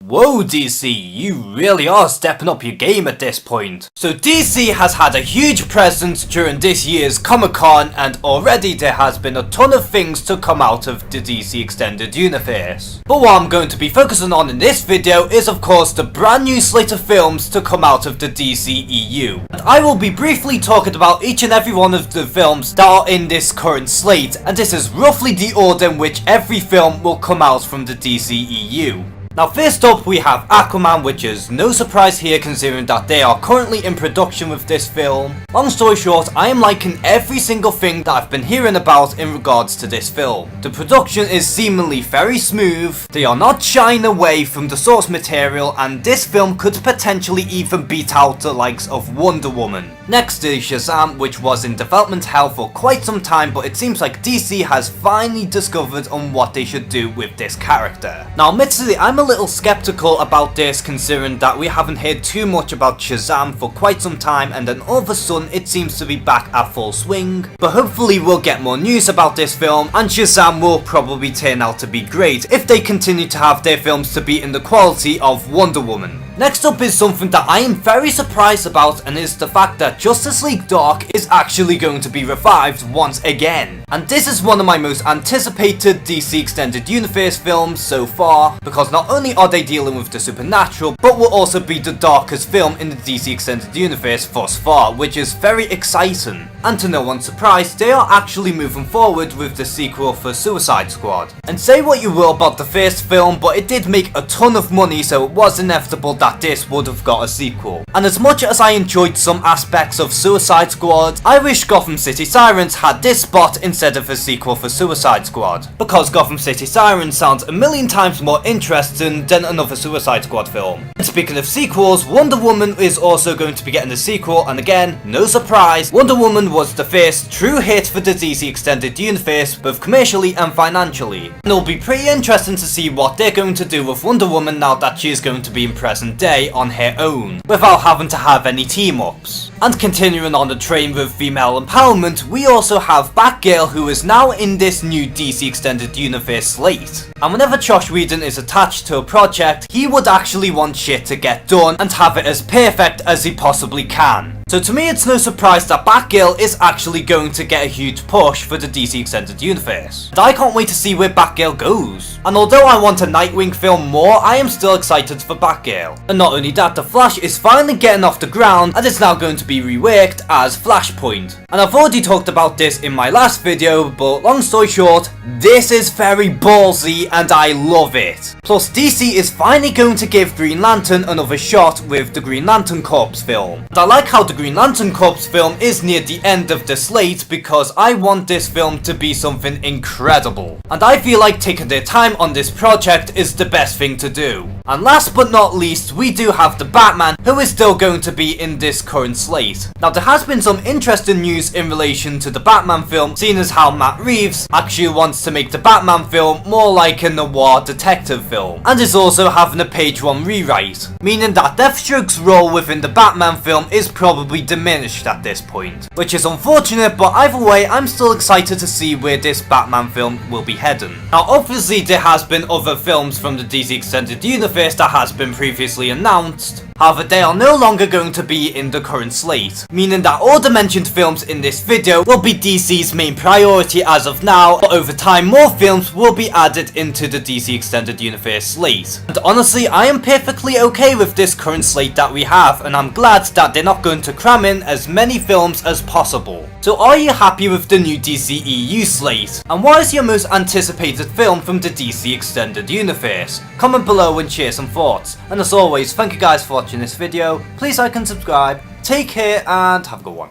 Whoa DC, you really are stepping up your game at this point. So DC has had a huge presence during this year's Comic-Con, and already there has been a ton of things to come out of the DC Extended Universe. But what I'm going to be focusing on in this video is of course the brand new slate of films to come out of the DCEU. And I will be briefly talking about each and every one of the films that are in this current slate, and this is roughly the order in which every film will come out from the DCEU. Now first up we have Aquaman, which is no surprise here considering that they are currently in production with this film. Long story short, I am liking every single thing that I've been hearing about in regards to this film. The production is seemingly very smooth, they are not shying away from the source material, and this film could potentially even beat out the likes of Wonder Woman. Next is Shazam, which was in development hell for quite some time, but it seems like DC has finally discovered on what they should do with this character. Now admittedly, I'm a little skeptical about this considering that we haven't heard too much about Shazam for quite some time, and then all of a sudden it seems to be back at full swing. But hopefully we'll get more news about this film, and Shazam will probably turn out to be great if they continue to have their films to be in the quality of Wonder Woman. Next up is something that I am very surprised about, and is the fact that Justice League Dark is actually going to be revived once again. And this is one of my most anticipated DC Extended Universe films so far, because not only are they dealing with the supernatural, but will also be the darkest film in the DC Extended Universe thus far, which is very exciting. And to no one's surprise, they are actually moving forward with the sequel for Suicide Squad. And say what you will about the first film, but it did make a ton of money, so it was inevitable that this would have got a sequel. And as much as I enjoyed some aspects of Suicide Squad, I wish Gotham City Sirens had this spot instead of a sequel for Suicide Squad, because Gotham City Sirens sounds a million times more interesting than another Suicide Squad film. And speaking of sequels, Wonder Woman is also going to be getting a sequel, and again, no surprise, Wonder Woman was the first true hit for the DC Extended Universe, both commercially and financially. And it'll be pretty interesting to see what they're going to do with Wonder Woman now that she is going to be in present day on her own, without having to have any team-ups. And continuing on the train with female empowerment, we also have Batgirl, who is now in this new DC Extended Universe slate. And whenever Joss Whedon is attached to a project, he would actually want shit to get done and have it as perfect as he possibly can. So to me it's no surprise that Batgirl is actually going to get a huge push for the DC Extended Universe. And I can't wait to see where Batgirl goes. And although I want a Nightwing film more, I am still excited for Batgirl. And not only that, the Flash is finally getting off the ground and is now going to be reworked as Flashpoint. And I've already talked about this in my last video, but long story short, this is very ballsy and I love it. Plus DC is finally going to give Green Lantern another shot with the Green Lantern Corps film. And I like how the Green Lantern Corps film is near the end of the slate, because I want this film to be something incredible. And I feel like taking their time on this project is the best thing to do. And last but not least, we do have the Batman, who is still going to be in this current slate. Now there has been some interesting news in relation to the Batman film, seeing as how Matt Reeves actually wants to make the Batman film more like a noir detective film, and is also having a page 1 rewrite, meaning that Deathstroke's role within the Batman film is probably diminished at this point, which is unfortunate, but either way I'm still excited to see where this Batman film will be heading. Now obviously there has been other films from the DC Extended Universe that has been previously announced, however they are no longer going to be in the current slate, meaning that all the mentioned films in this video will be DC's main priority as of now, but over time more films will be added into the DC Extended Universe slate. And honestly, I am perfectly okay with this current slate that we have, and I'm glad that they're not going to cram in as many films as possible. So are you happy with the new DCEU slate? And what is your most anticipated film from the DC Extended Universe? Comment below and share some thoughts. And as always, thank you guys for watching this video. Please like and subscribe. Take care and have a good one.